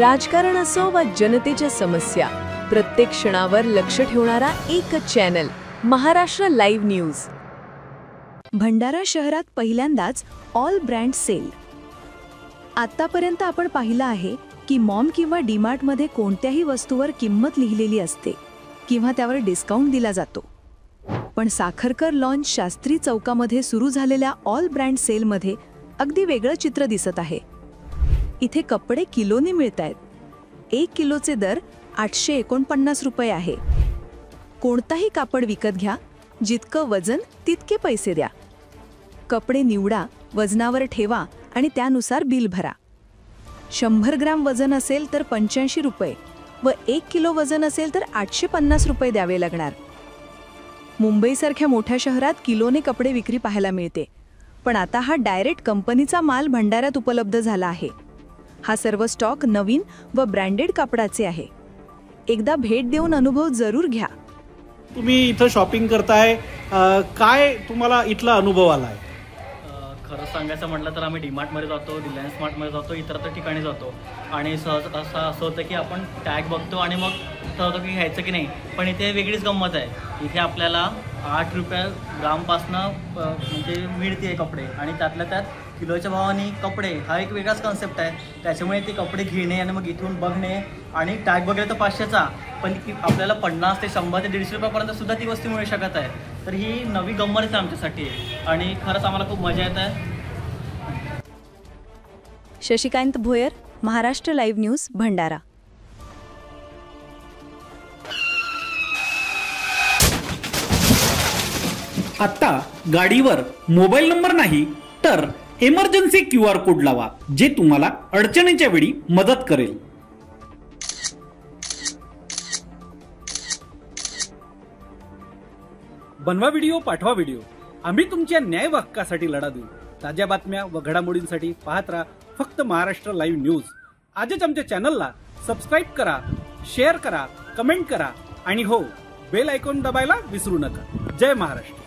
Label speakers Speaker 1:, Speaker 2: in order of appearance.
Speaker 1: राजकारण असो वा जनतेच्या समस्या, प्रत्येक क्षणावर लक्ष ठेवणारा एकच channel, Maharashtra live news. Bhandara शहरात पहिल्यांदाच ऑल ब्रँड सेल। आतापर्यंत आपण पाहिलं आहे की मॉम किंवा डीमार्ट मध्ये कोणत्याही वस्तूवर किंमत लिहिलेली असते किंवा त्यावर डिस्काउंट दिला जातो, पण साखरकर लॉन्च शास्त्री चौकामध्ये सुरू झालेल्या ऑल ब्रँड सेल मध्ये अगदी वेगळं चित्र दिसत आहे। इथे कपडे किलोने मिळतायत। 1 किलोचे दर 849 रुपये आहे। कोणताही कापड विकत घ्या, जितकं वजन तितके पैसे द्या। कपडे निवडा, वजनावर ठेवा आणि त्यानुसार बिल भरा। 100 ग्रॅम वजन असेल तर 85 रुपये व 1 किलो वजन असेल तर 850 रुपये द्यावे लागणार। मुंबईसारख्या मोठ्या शहरात किलोने कपडे विक्री पाहायला मिळते, पण आता हा डायरेक्ट कंपनीचा माल भंडाऱ्यात उपलब्ध झाला आहे। हा सर्व स्टॉक नवीन व ब्रँडेड कापडाचे आहे। एकदा भेट देऊन अनुभव जरूर घ्या।
Speaker 2: तुम्ही इथं शॉपिंग करताय, काय तुम्हाला इथला अनुभव आलाय?
Speaker 3: खरं सांगायचं म्हटलं तर आम्ही डीमार्टमध्ये जातो, रिलायन्स स्मार्टमध्ये जातो, इतर ठिकाणी जातो आणि सहज असं होतं की आपण टॅग बघतो आणि मग असं होतं की घ्यायचं की नाही, पण इथे वेगळीच गंमत आहे। इथे आपल्याला 8 रुपये ग्रामपासनं म्हणजे मिळते कपडे आणि त्यातल्या त्यात किलोच्या भावाने कपडे, हा एक वेगळाच कॉन्सेप्ट आहे। त्याच्यामुळे ते कपडे घेणे आणि मग इथून बघणे आणि टॅग बघितलं तर 500चा, पण आपल्याला 50 ते 100 ते 150 रुपयापर्यंत सुद्धा ती वस्तू मिळू शकत आहे। तर ही नवी गंमत आहे आमच्यासाठी आणि खरंच आम्हाला खूप मजा येत आहे।
Speaker 1: Shashikant Bhoyar, Maharashtra live news, Bhandara.
Speaker 4: आता गाडीवर मोबाईल नंबर नाही तर इमर्जन्सी QR कोड लावा, जे तुम्हाला अडचणीच्या वेळी मदत करेल।
Speaker 2: बनवा व्हिडिओ, पाठवा व्हिडिओ, आम्ही तुमच्या न्याय हक्कासाठी लढा देऊ। ताज्या बातम्या व घडामोडींसाठी पाहत राहा फक्त महाराष्ट्र लाईव्ह न्यूज। आजच आमच्या चॅनलला सबस्क्राईब करा, शेअर करा, कमेंट करा आणि हो, बेल आयकॉन दबायला विसरू नका। जय महाराष्ट्र।